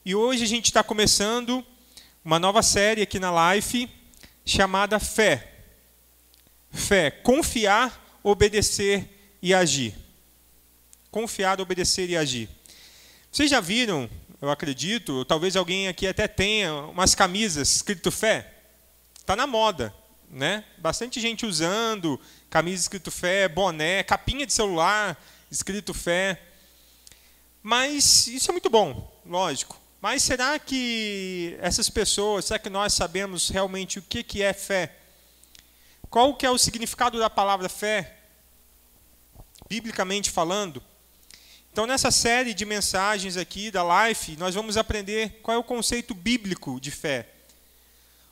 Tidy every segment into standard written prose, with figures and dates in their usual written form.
E hoje a gente está começando uma nova série aqui na Life, chamada Fé. Fé, confiar, obedecer e agir. Confiar, obedecer e agir. Vocês já viram, eu acredito, talvez alguém aqui até tenha umas camisas escrito fé? Está na moda, né? Bastante gente usando camisa escrito fé, boné, capinha de celular escrito fé. Mas isso é muito bom, lógico. Mas será que essas pessoas, será que nós sabemos realmente o que é fé? Qual que é o significado da palavra fé, biblicamente falando? Então, nessa série de mensagens aqui da Life, nós vamos aprender qual é o conceito bíblico de fé.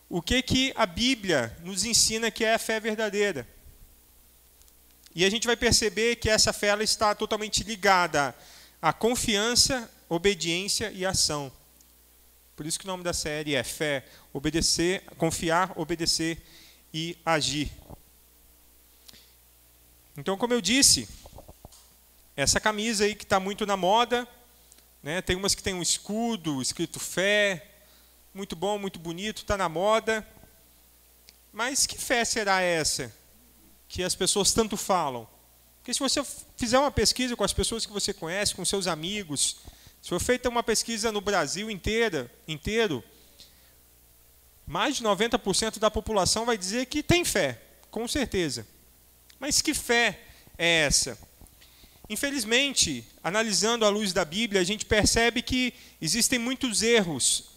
O que a Bíblia nos ensina que é a fé verdadeira. E a gente vai perceber que essa fé ela está totalmente ligada à confiança, obediência e ação. Por isso que o nome da série é Fé, obedecer, confiar, obedecer e agir. Então, como eu disse, essa camisa aí que está muito na moda, né? Tem umas que tem um escudo escrito fé, muito bom, muito bonito, está na moda. Mas que fé será essa que as pessoas tanto falam? Porque se você fizer uma pesquisa com as pessoas que você conhece, com seus amigos, se for feita uma pesquisa no Brasil inteiro, mais de 90% da população vai dizer que tem fé, com certeza. Mas que fé é essa? Infelizmente, analisando à luz da Bíblia, a gente percebe que existem muitos erros,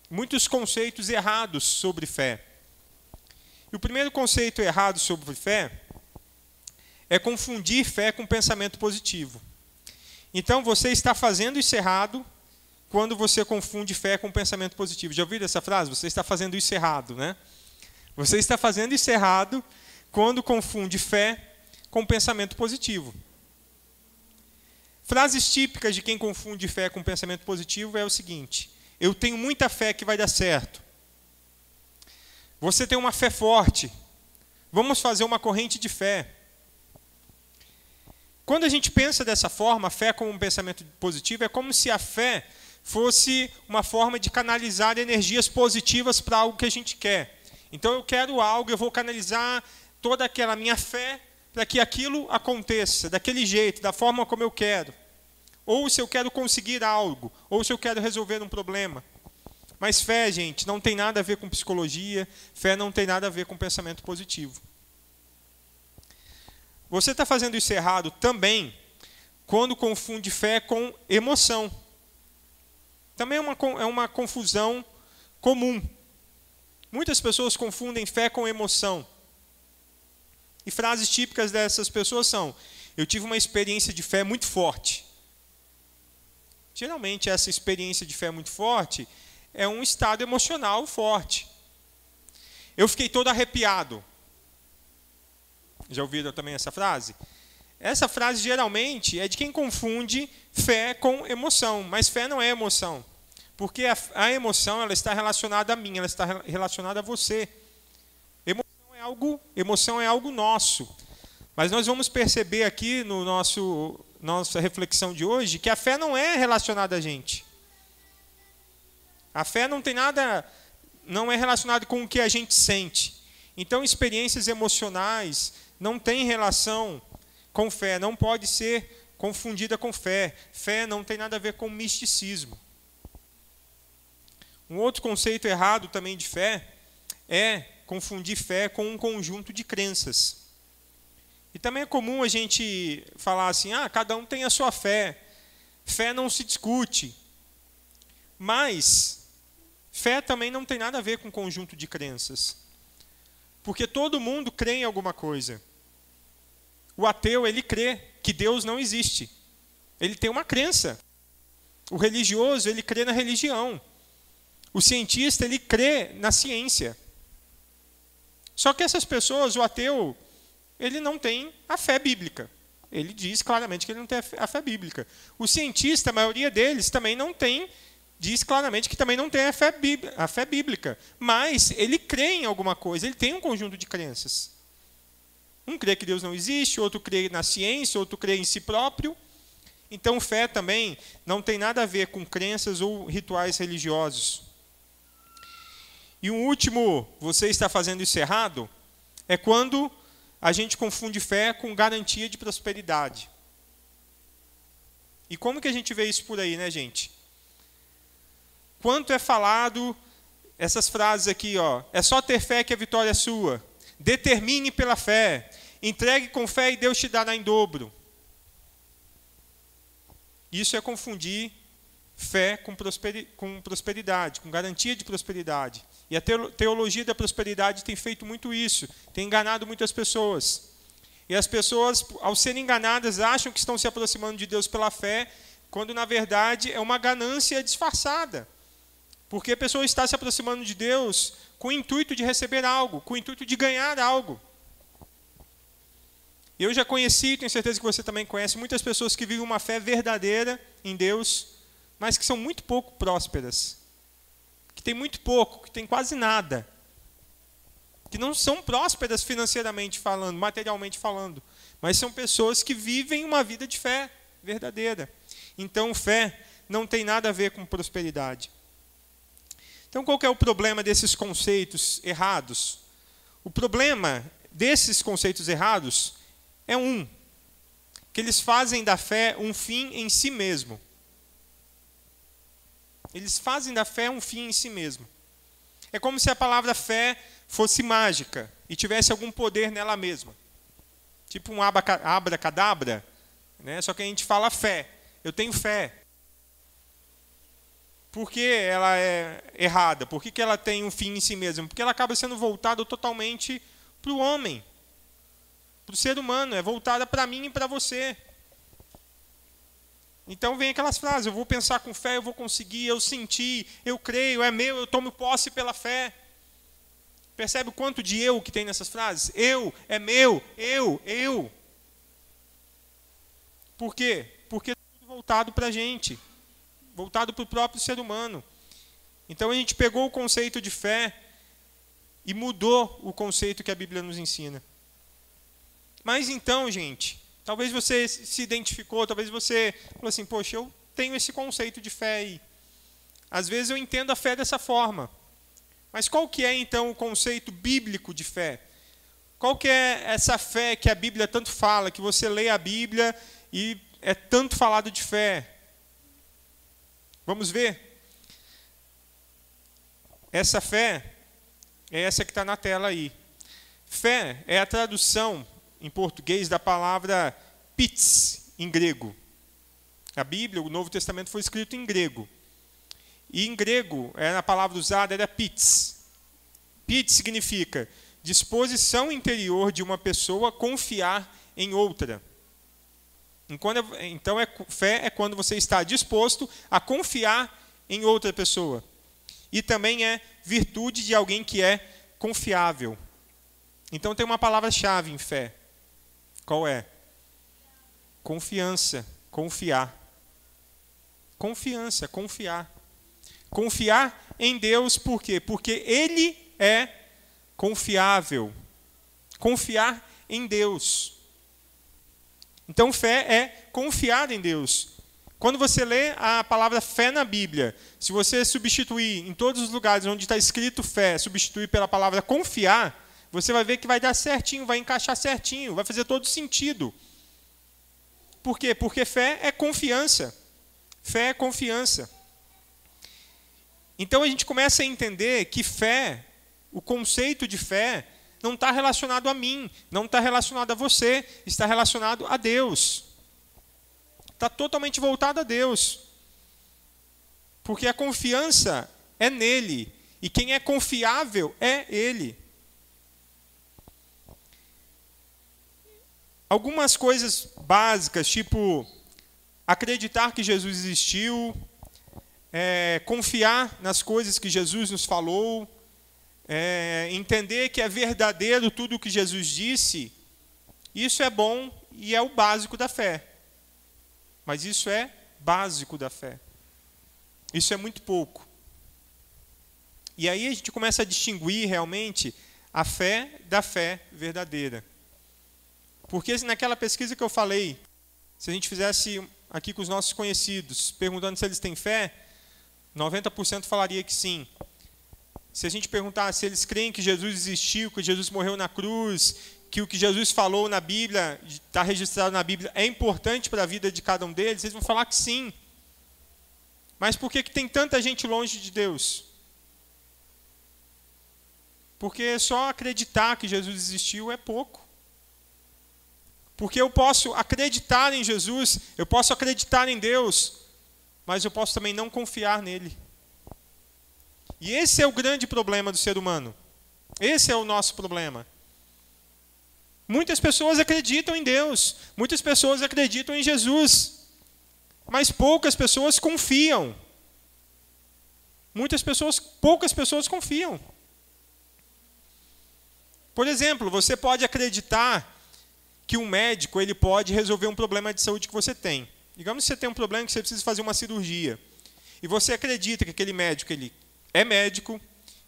muitos conceitos errados sobre fé. E o primeiro conceito errado sobre fé é confundir fé com pensamento positivo. Então, você está fazendo isso errado quando você confunde fé com pensamento positivo. Já ouviram essa frase? Você está fazendo isso errado, né? Você está fazendo isso errado quando confunde fé com pensamento positivo. Frases típicas de quem confunde fé com pensamento positivo é o seguinte: eu tenho muita fé que vai dar certo. Você tem uma fé forte. Vamos fazer uma corrente de fé. Quando a gente pensa dessa forma, a fé como um pensamento positivo, é como se a fé fosse uma forma de canalizar energias positivas para algo que a gente quer. Então, eu quero algo, eu vou canalizar toda aquela minha fé para que aquilo aconteça, daquele jeito, da forma como eu quero. Ou se eu quero conseguir algo, ou se eu quero resolver um problema. Mas fé, gente, não tem nada a ver com psicologia, fé não tem nada a ver com pensamento positivo. Você está fazendo isso errado também quando confunde fé com emoção. Também é uma confusão comum. Muitas pessoas confundem fé com emoção. E frases típicas dessas pessoas são: eu tive uma experiência de fé muito forte. Geralmente, essa experiência de fé muito forte é um estado emocional forte. Eu fiquei todo arrepiado. Já ouviram também essa frase? Essa frase, geralmente, é de quem confunde fé com emoção. Mas fé não é emoção. Porque a emoção ela está relacionada a mim, ela está relacionada a você. Emoção é algo nosso. Mas nós vamos perceber aqui no nossa reflexão de hoje que a fé não é relacionada a gente. A fé não tem nada, não é relacionada com o que a gente sente. Então, experiências emocionais não têm relação com fé, não pode ser confundida com fé. Fé não tem nada a ver com misticismo. Um outro conceito errado também de fé é confundir fé com um conjunto de crenças. E também é comum a gente falar assim: cada um tem a sua fé. Fé não se discute. Mas fé também não tem nada a ver com conjunto de crenças. Porque todo mundo crê em alguma coisa. O ateu, ele crê que Deus não existe. Ele tem uma crença. O religioso, ele crê na religião. O cientista, ele crê na ciência. Só que essas pessoas, o ateu, ele não tem a fé bíblica. Ele diz claramente que ele não tem a fé bíblica. O cientista, a maioria deles, também não tem, diz claramente que também não tem a fé bíblica. Mas ele crê em alguma coisa, ele tem um conjunto de crenças. Um crê que Deus não existe, outro crê na ciência, outro crê em si próprio. Então, fé também não tem nada a ver com crenças ou rituais religiosos. E um último, você está fazendo isso errado, é quando a gente confunde fé com garantia de prosperidade. E como que a gente vê isso por aí, né, gente? Quanto é falado essas frases aqui, ó, é só ter fé que a vitória é sua. Determine pela fé. Entregue com fé e Deus te dará em dobro. Isso é confundir fé com prosperidade, com garantia de prosperidade. E a teologia da prosperidade tem feito muito isso, tem enganado muitas pessoas. E as pessoas, ao serem enganadas, acham que estão se aproximando de Deus pela fé, quando na verdade é uma ganância disfarçada. Porque a pessoa está se aproximando de Deus com o intuito de receber algo, com o intuito de ganhar algo. Eu já conheci, tenho certeza que você também conhece, muitas pessoas que vivem uma fé verdadeira em Deus, mas que são muito pouco prósperas. Que tem muito pouco, que tem quase nada. Que não são prósperas financeiramente falando, materialmente falando, mas são pessoas que vivem uma vida de fé verdadeira. Então, fé não tem nada a ver com prosperidade. Então, qual que é o problema desses conceitos errados? O problema desses conceitos errados é que eles fazem da fé um fim em si mesmo. Eles fazem da fé um fim em si mesmo. É como se a palavra fé fosse mágica e tivesse algum poder nela mesma. Tipo um abracadabra, né? Só que a gente fala fé. Eu tenho fé. Por que ela é errada? Por que ela tem um fim em si mesma? Porque ela acaba sendo voltada totalmente para o homem, para o ser humano. É voltada para mim e para você. Então vem aquelas frases, eu vou pensar com fé, eu vou conseguir, eu senti, eu creio, é meu, eu tomo posse pela fé. Percebe o quanto de eu que tem nessas frases? Eu, é meu, eu. Por quê? Porque é tudo voltado para a gente, voltado para o próprio ser humano. Então a gente pegou o conceito de fé e mudou o conceito que a Bíblia nos ensina. Mas então, gente, talvez você se identificou, talvez você falou assim, poxa, eu tenho esse conceito de fé aí. Às vezes eu entendo a fé dessa forma. Mas qual que é, então, o conceito bíblico de fé? Qual que é essa fé que a Bíblia tanto fala, que você lê a Bíblia e é tanto falado de fé? Vamos ver? Essa fé é essa que está na tela aí. Fé é a tradução em português da palavra pits, em grego. A Bíblia, o Novo Testamento foi escrito em grego. E em grego, a palavra usada era pits. Pits significa disposição interior de uma pessoa confiar em outra. Então, fé é quando você está disposto a confiar em outra pessoa. E também é virtude de alguém que é confiável. Então tem uma palavra-chave em fé. Qual é? Confiança, confiar. Confiança, confiar. Confiar em Deus, por quê? Porque Ele é confiável. Confiar em Deus. Então, fé é confiar em Deus. Quando você lê a palavra fé na Bíblia, se você substituir em todos os lugares onde está escrito fé, substituir pela palavra confiar, você vai ver que vai dar certinho, vai encaixar certinho, vai fazer todo sentido. Por quê? Porque fé é confiança. Fé é confiança. Então a gente começa a entender que fé, o conceito de fé, não está relacionado a mim, não está relacionado a você, está relacionado a Deus. Está totalmente voltado a Deus. Porque a confiança é nele, e quem é confiável é Ele. Algumas coisas básicas, tipo acreditar que Jesus existiu, confiar nas coisas que Jesus nos falou, entender que é verdadeiro tudo o que Jesus disse, isso é bom e é o básico da fé. Mas isso é básico da fé. Isso é muito pouco. E aí a gente começa a distinguir realmente a fé da fé verdadeira. Porque naquela pesquisa que eu falei, se a gente fizesse aqui com os nossos conhecidos, perguntando se eles têm fé, 90% falaria que sim. Se a gente perguntar se eles creem que Jesus existiu, que Jesus morreu na cruz, que o que Jesus falou na Bíblia, está registrado na Bíblia, é importante para a vida de cada um deles, eles vão falar que sim. Mas por que tem tanta gente longe de Deus? Porque só acreditar que Jesus existiu é pouco. Porque eu posso acreditar em Jesus, eu posso acreditar em Deus, mas eu posso também não confiar nele. E esse é o grande problema do ser humano. Esse é o nosso problema. Muitas pessoas acreditam em Deus, muitas pessoas acreditam em Jesus, mas poucas pessoas confiam. Poucas pessoas confiam. Por exemplo, você pode acreditar que um médico ele pode resolver um problema de saúde que você tem. Digamos que você tem um problema que você precisa fazer uma cirurgia. E você acredita que aquele médico ele é médico,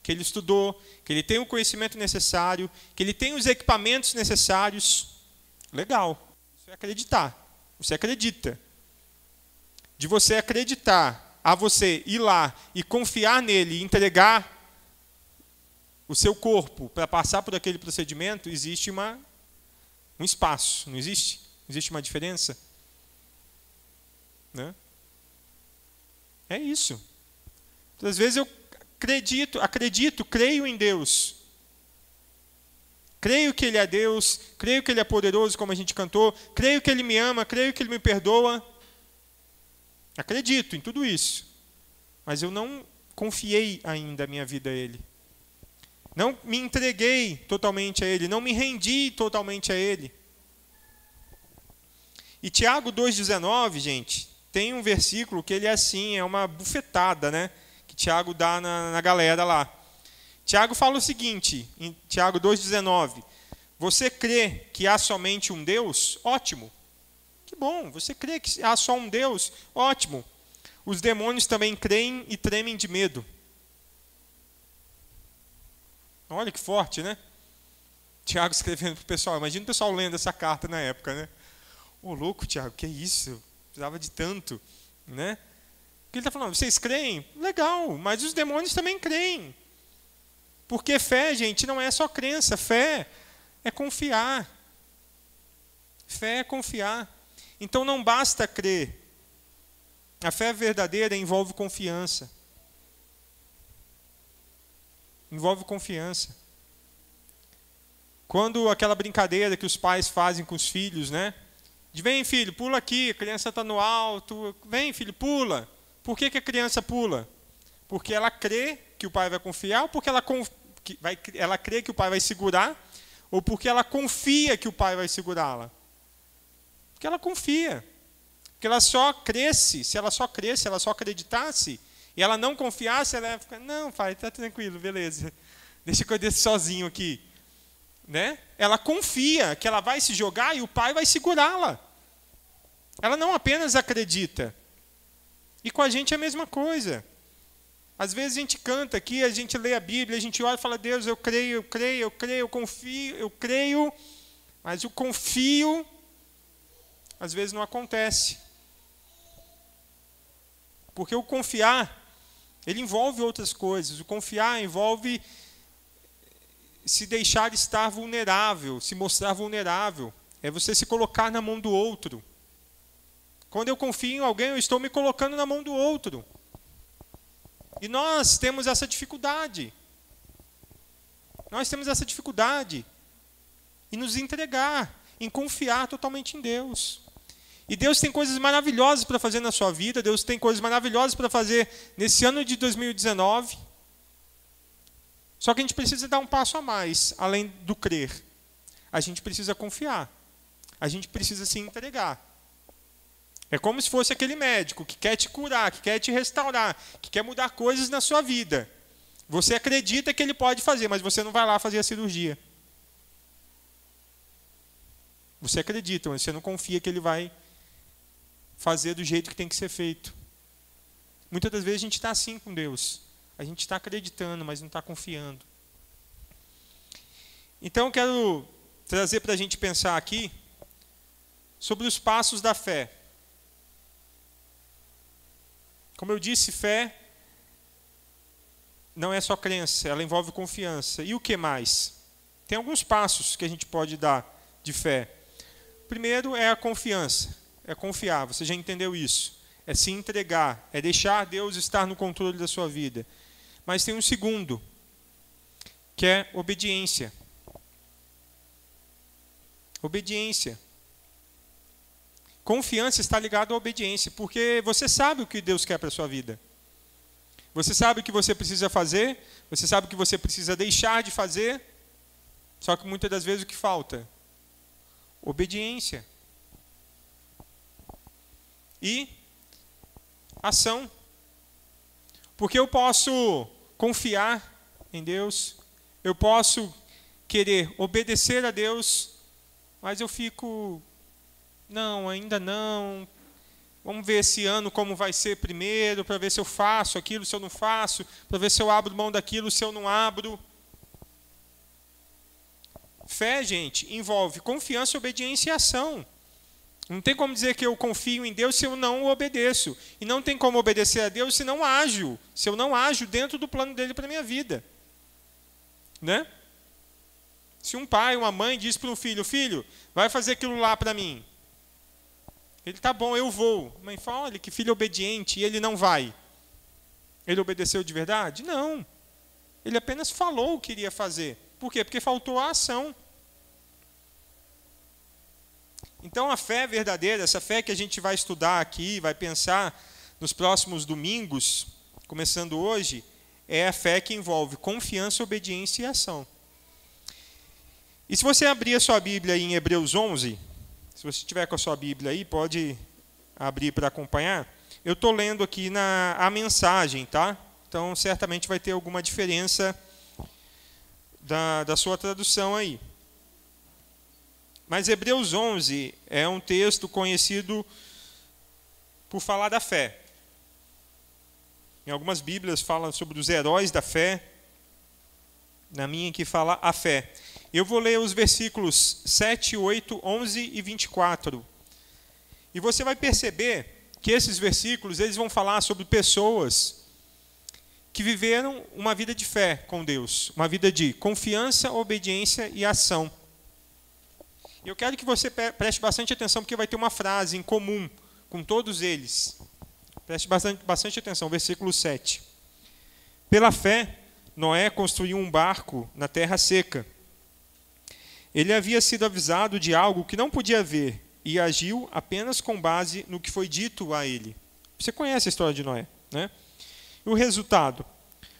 que ele estudou, que ele tem o conhecimento necessário, que ele tem os equipamentos necessários. Legal. Isso é acreditar. Você acredita. De você acreditar a você ir lá e confiar nele e entregar o seu corpo para passar por aquele procedimento, existe um espaço, não existe? Existe uma diferença? Né? É isso. Às vezes eu creio em Deus. Creio que Ele é Deus, creio que Ele é poderoso, como a gente cantou, creio que Ele me ama, creio que Ele me perdoa. Acredito em tudo isso. Mas eu não confiei ainda a minha vida a Ele. Não me entreguei totalmente a Ele, não me rendi totalmente a Ele. E Tiago 2,19, gente, tem um versículo que ele é assim, é uma bufetada, né? Que Tiago dá na galera lá. Tiago fala o seguinte, em Tiago 2,19, você crê que há somente um Deus? Ótimo. Que bom, você crê que há só um Deus? Ótimo. Os demônios também creem e tremem de medo. Olha que forte, né? Tiago escrevendo para o pessoal. Imagina o pessoal lendo essa carta na época, né? Ô, louco, Tiago, que isso? Precisava de tanto, né? Porque ele está falando, vocês creem? Legal, mas os demônios também creem. Porque fé, gente, não é só crença. Fé é confiar. Fé é confiar. Então não basta crer. A fé verdadeira envolve confiança. Envolve confiança. Quando aquela brincadeira que os pais fazem com os filhos, né? De vem, filho, pula aqui, a criança está no alto. Vem, filho, pula. Por que a criança pula? Porque ela crê que o pai vai confiar, ou porque ela crê que o pai vai segurar, ou porque ela confia que o pai vai segurá-la? Porque ela confia. Porque ela só cresce, se ela só acreditasse, e ela não confiasse, ela ia ficar, não, pai, está tranquilo, beleza. Deixa eu descer sozinho aqui. Né? Ela confia que ela vai se jogar e o pai vai segurá-la. Ela não apenas acredita. E com a gente é a mesma coisa. Às vezes a gente canta aqui, a gente lê a Bíblia, a gente olha e fala, Deus, eu creio, eu confio, eu creio, mas o confio, às vezes não acontece. Porque o confiar, ele envolve outras coisas. O confiar envolve se deixar estar vulnerável, se mostrar vulnerável. É você se colocar na mão do outro. Quando eu confio em alguém, eu estou me colocando na mão do outro. E nós temos essa dificuldade. Nós temos essa dificuldade em nos entregar, em confiar totalmente em Deus. E Deus tem coisas maravilhosas para fazer na sua vida, Deus tem coisas maravilhosas para fazer nesse ano de 2019. Só que a gente precisa dar um passo a mais, além do crer. A gente precisa confiar. A gente precisa se entregar. É como se fosse aquele médico que quer te curar, que quer te restaurar, que quer mudar coisas na sua vida. Você acredita que ele pode fazer, mas você não vai lá fazer a cirurgia. Você acredita, mas você não confia que ele vai fazer do jeito que tem que ser feito. Muitas das vezes a gente está assim com Deus. A gente está acreditando, mas não está confiando. Então eu quero trazer para a gente pensar aqui sobre os passos da fé. Como eu disse, fé não é só crença, ela envolve confiança. E o que mais? Tem alguns passos que a gente pode dar de fé. Primeiro é a confiança, é confiar, você já entendeu isso. É se entregar, é deixar Deus estar no controle da sua vida. Mas tem um segundo, que é obediência. Obediência. Confiança está ligada à obediência, porque você sabe o que Deus quer para a sua vida. Você sabe o que você precisa fazer, você sabe o que você precisa deixar de fazer, só que muitas das vezes o que falta? Obediência. E ação. Porque eu posso confiar em Deus, eu posso querer obedecer a Deus, mas eu fico, não, ainda não. Vamos ver esse ano como vai ser primeiro, para ver se eu faço aquilo, se eu não faço, para ver se eu abro mão daquilo, se eu não abro. Fé, gente, envolve confiança, obediência e ação. Não tem como dizer que eu confio em Deus se eu não o obedeço. E não tem como obedecer a Deus se não ajo. Se eu não ajo dentro do plano dele para a minha vida. Né? Se um pai, uma mãe diz para um filho, filho, vai fazer aquilo lá para mim. Ele, tá bom, eu vou. A mãe fala, olha, que filho obediente, e ele não vai. Ele obedeceu de verdade? Não. Ele apenas falou o que iria fazer. Por quê? Porque faltou a ação. Então a fé verdadeira, essa fé que a gente vai estudar aqui, vai pensar nos próximos domingos, começando hoje, é a fé que envolve confiança, obediência e ação. E se você abrir a sua Bíblia aí em Hebreus 11, se você estiver com a sua Bíblia aí, pode abrir para acompanhar. Eu estou lendo aqui a mensagem, tá? Então certamente vai ter alguma diferença da sua tradução aí. Mas Hebreus 11 é um texto conhecido por falar da fé. Em algumas Bíblias falam sobre os heróis da fé. Na minha aqui fala a fé. Eu vou ler os versículos 7, 8, 11 e 24. E você vai perceber que esses versículos eles vão falar sobre pessoas que viveram uma vida de fé com Deus. Uma vida de confiança, obediência e ação. Eu quero que você preste bastante atenção, porque vai ter uma frase em comum com todos eles. Preste bastante atenção, versículo 7. Pela fé, Noé construiu um barco na terra seca. Ele havia sido avisado de algo que não podia ver e agiu apenas com base no que foi dito a ele. Você conhece a história de Noé, né? E o resultado?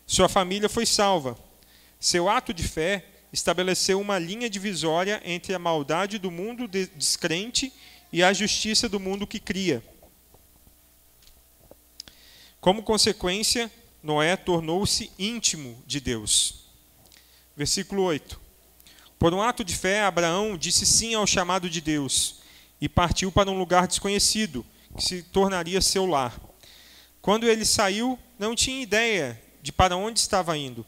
Sua família foi salva. Seu ato de fé estabeleceu uma linha divisória entre a maldade do mundo descrente e a justiça do mundo que cria. Como consequência, Noé tornou-se íntimo de Deus. Versículo 8. Por um ato de fé, Abraão disse sim ao chamado de Deus e partiu para um lugar desconhecido, que se tornaria seu lar. Quando ele saiu, não tinha ideia de para onde estava indo.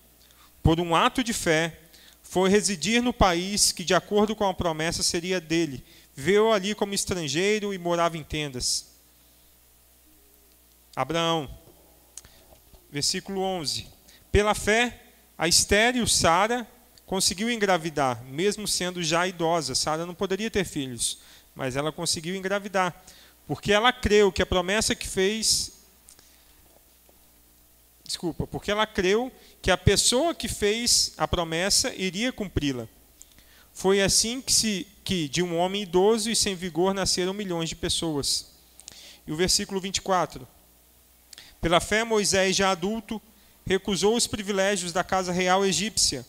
Por um ato de fé, foi residir no país que, de acordo com a promessa, seria dele. Viveu ali como estrangeiro e morava em tendas. Abraão, versículo 11. Pela fé, a estéril Sara conseguiu engravidar, mesmo sendo já idosa. Sara não poderia ter filhos, mas ela conseguiu engravidar, porque ela creu que a promessa que fez... porque ela creu que a pessoa que fez a promessa iria cumpri-la. Foi assim que de um homem idoso e sem vigor nasceram milhões de pessoas. E o versículo 24. Pela fé, Moisés, já adulto, recusou os privilégios da casa real egípcia.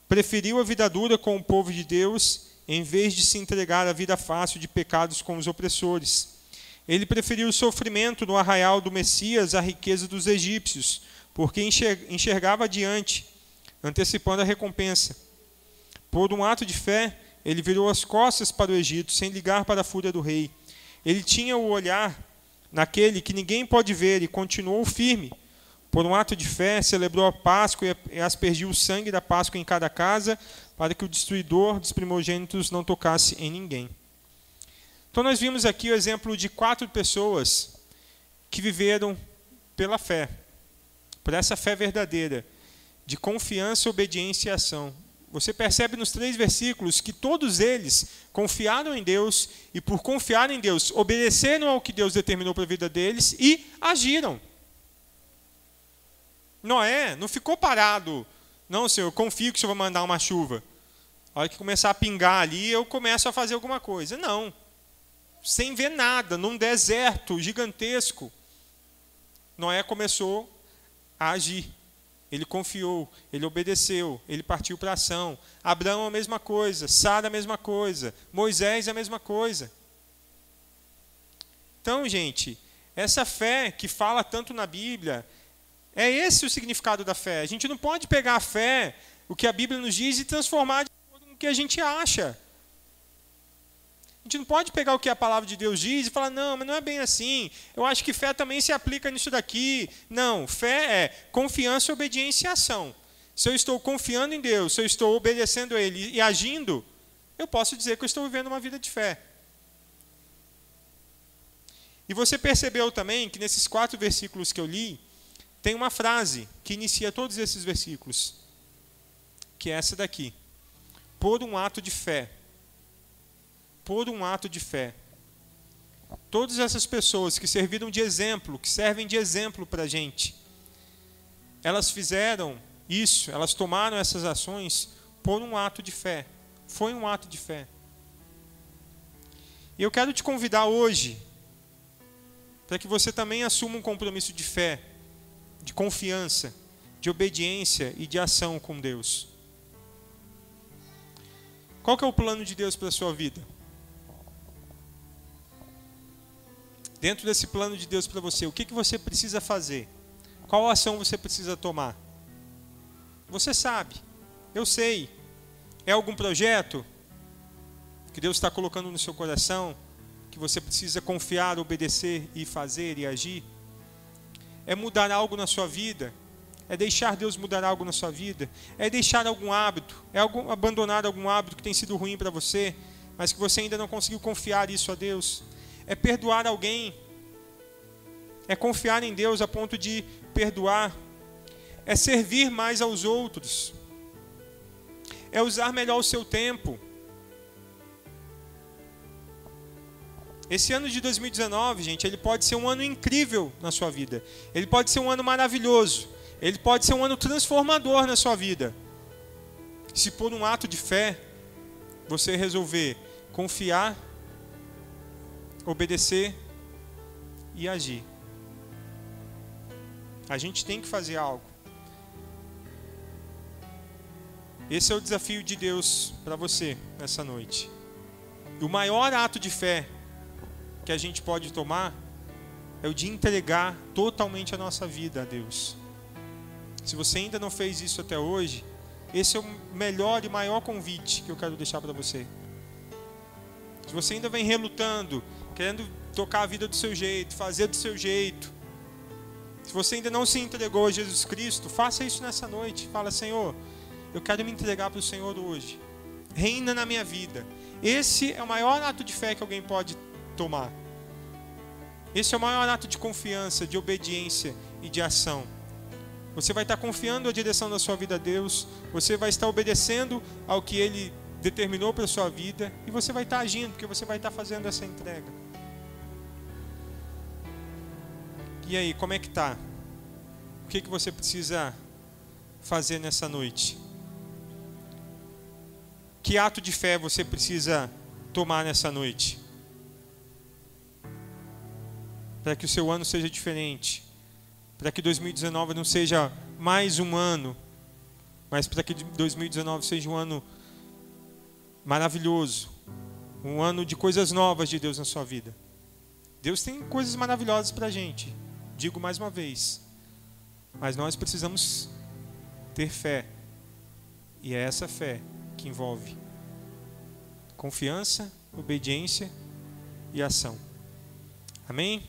Preferiu a vida dura com o povo de Deus, em vez de se entregar à vida fácil de pecados com os opressores. Ele preferiu o sofrimento no arraial do Messias à riqueza dos egípcios, porque enxergava adiante, antecipando a recompensa. Por um ato de fé, ele virou as costas para o Egito, sem ligar para a fúria do rei. Ele tinha o olhar naquele que ninguém pode ver e continuou firme. Por um ato de fé, celebrou a Páscoa e aspergiu o sangue da Páscoa em cada casa, para que o destruidor dos primogênitos não tocasse em ninguém. Então nós vimos aqui o exemplo de 4 pessoas que viveram pela fé, por essa fé verdadeira, de confiança, obediência e ação. Você percebe nos 3 versículos que todos eles confiaram em Deus e, por confiar em Deus, obedeceram ao que Deus determinou para a vida deles e agiram. Noé não ficou parado. Não, Senhor, eu confio que o Senhor vai mandar uma chuva. A hora que começar a pingar ali, eu começo a fazer alguma coisa. Não. Sem ver nada, num deserto gigantesco, Noé começou a agir. Ele confiou, ele obedeceu, ele partiu para a ação. Abraão a mesma coisa, Sara a mesma coisa, Moisés a mesma coisa. Então, gente, essa fé que fala tanto na Bíblia, é esse o significado da fé. A gente não pode pegar a fé, o que a Bíblia nos diz, e transformar de acordo com o que a gente acha. A gente não pode pegar o que a palavra de Deus diz e falar, não, mas não é bem assim. Eu acho que fé também se aplica nisso daqui. Não, fé é confiança, obediência e ação. Se eu estou confiando em Deus, se eu estou obedecendo a Ele e agindo, eu posso dizer que eu estou vivendo uma vida de fé. E você percebeu também que nesses 4 versículos que eu li, tem uma frase que inicia todos esses versículos, que é essa daqui. Por um ato de fé. Por um ato de fé. Todas essas pessoas que serviram de exemplo, que servem de exemplo para a gente, elas fizeram isso, elas tomaram essas ações por um ato de fé. Foi um ato de fé. E eu quero te convidar hoje para que você também assuma um compromisso de fé, de confiança, de obediência e de ação com Deus. Qual que é o plano de Deus para a sua vida? Dentro desse plano de Deus para você, o que você precisa fazer? Qual ação você precisa tomar? Você sabe, eu sei. É algum projeto que Deus está colocando no seu coração, que você precisa confiar, obedecer e fazer e agir? É mudar algo na sua vida? É deixar Deus mudar algo na sua vida? É deixar algum hábito? É abandonar algum hábito que tem sido ruim para você, mas que você ainda não conseguiu confiar isso a Deus? É perdoar alguém? É confiar em Deus a ponto de perdoar? É servir mais aos outros? É usar melhor o seu tempo? Esse ano de 2019, gente, ele pode ser um ano incrível na sua vida. Ele pode ser um ano maravilhoso. Ele pode ser um ano transformador na sua vida. Se por um ato de fé, você resolver confiar, obedecer e agir. A gente tem que fazer algo. Esse é o desafio de Deus para você nessa noite. E o maior ato de fé que a gente pode tomar é o de entregar totalmente a nossa vida a Deus. Se você ainda não fez isso até hoje, esse é o melhor e maior convite que eu quero deixar para você. Se você ainda vem relutando, querendo tocar a vida do seu jeito, fazer do seu jeito, se você ainda não se entregou a Jesus Cristo, faça isso nessa noite. Fala, Senhor, eu quero me entregar para o Senhor hoje. Reina na minha vida. Esse é o maior ato de fé que alguém pode tomar. Esse é o maior ato de confiança, de obediência e de ação. Você vai estar confiando a direção da sua vida a Deus, você vai estar obedecendo ao que Ele determinou para a sua vida, e você vai estar agindo, porque você vai estar fazendo essa entrega. E aí, como é que está? O que você precisa fazer nessa noite? Que ato de fé você precisa tomar nessa noite? Para que o seu ano seja diferente. Para que 2019 não seja mais um ano, mas para que 2019 seja um ano maravilhoso. Um ano de coisas novas de Deus na sua vida. Deus tem coisas maravilhosas para a gente. Digo mais uma vez. Mas nós precisamos ter fé. E é essa fé que envolve confiança, obediência e ação. Amém?